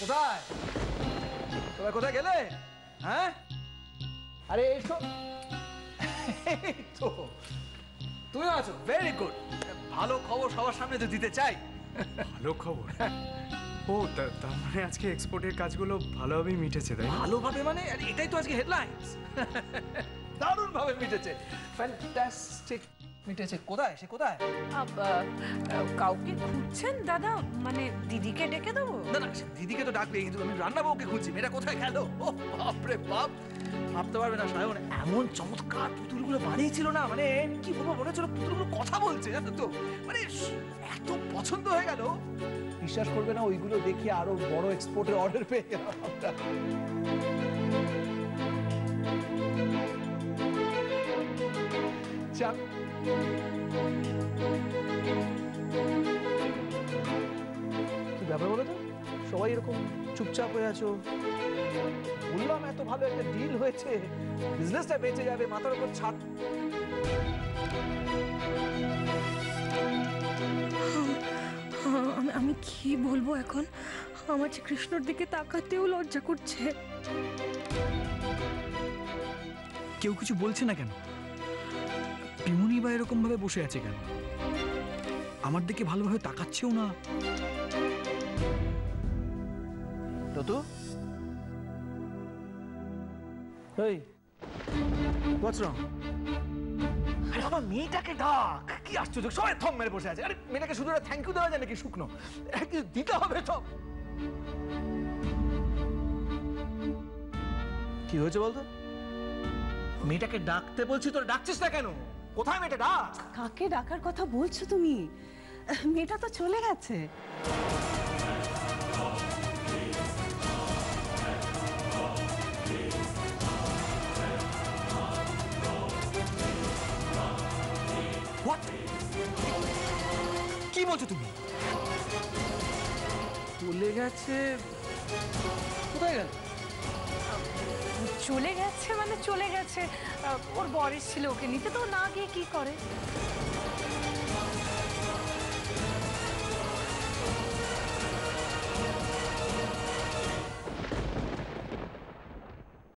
কোথায় তোমরা, কোথায় গেলে? হ্যাঁ, আরে এসো। তো তুমি আছো, ভেরি গুড। ভালো খবর সবার সামনে তো দিতে চাই। ভালো খবর? ও তার মানে আজকে এক্সপোর্টের কাজগুলো ভালোভাবেই মিটেছে, তাই না? ভালোভাবে মানে এটাই তো আজকে হেডলাইন্স। দারুণ ভাবে মিটেছে, ফ্যান্টাস্টিক মিটেছে। কোথায় সে, কোথায়? কাউকে খুঁজছেন দাদা? মানে দিদিকে ডেকে দেবো? না না, দিদিকে তো ডাকবে, কিন্তু আমি রান্না বউকে খুঁজছি। মেয়েটা কোথায় গেল? ও বাপরে বাপ, ভাবতে পারবে না সায়ন, এমন চমৎকার পুতুলগুলো বানিয়েছিল না, মানে কি বলবো, মনে হচ্ছিল পুতুলগুলো কথা বলছে, জানো তো, মানে এত পছন্দ হয়ে গেল। বিশ্বাস করবে না, ওইগুলো দেখে আরো বড় এক্সপোর্টের অর্ডার পেয়ে গেলাম আমরা। চাপ কি ব্যাপার বলো তো, সবাই এরকম চুপচাপ হয়ে আছো? বললাম এত ভালো একটা ডিল হয়েছে, বিজনেসটা বেঁচে যাবে, মাথার উপর ছাদ। আমি কি বলবো এখন? আমার যে কৃষ্ণর দিকে তাকাতেও লজ্জা করছে। কেউ কিছু বলছে না কেন? পিমুনি বা এরকম ভাবে বসে আছে কেন? আমার দিকে ভালোভাবে তাকাচ্ছেও না। তো এই হোয়াটস রং? আরে আমার মেয়েটাকে ডাক। কি আশ্চর্য, সবাই থম মেরে বসে আছে। আরে মেয়েটাকে শুধু থ্যাংক ইউ দেওয়া যায় নাকি শুকনো? কিছু দিতে হবে তো। কি হয়েছে বলতো? মেয়েটাকে ডাকতে বলছি, তোর ডাকছিস না কেন? কোথায় মেয়েটা? ডাক। কাকে ডাকার কথা বলছো তুমি? মেয়েটা তো চলে গেছে। কি বলছো তুমি? চলে গেছে? কোথায় গেল? চলে গেছে মানে চলে গেছে। ওর বর ছিল ওকে নিতে, তো না গিয়ে কি করে?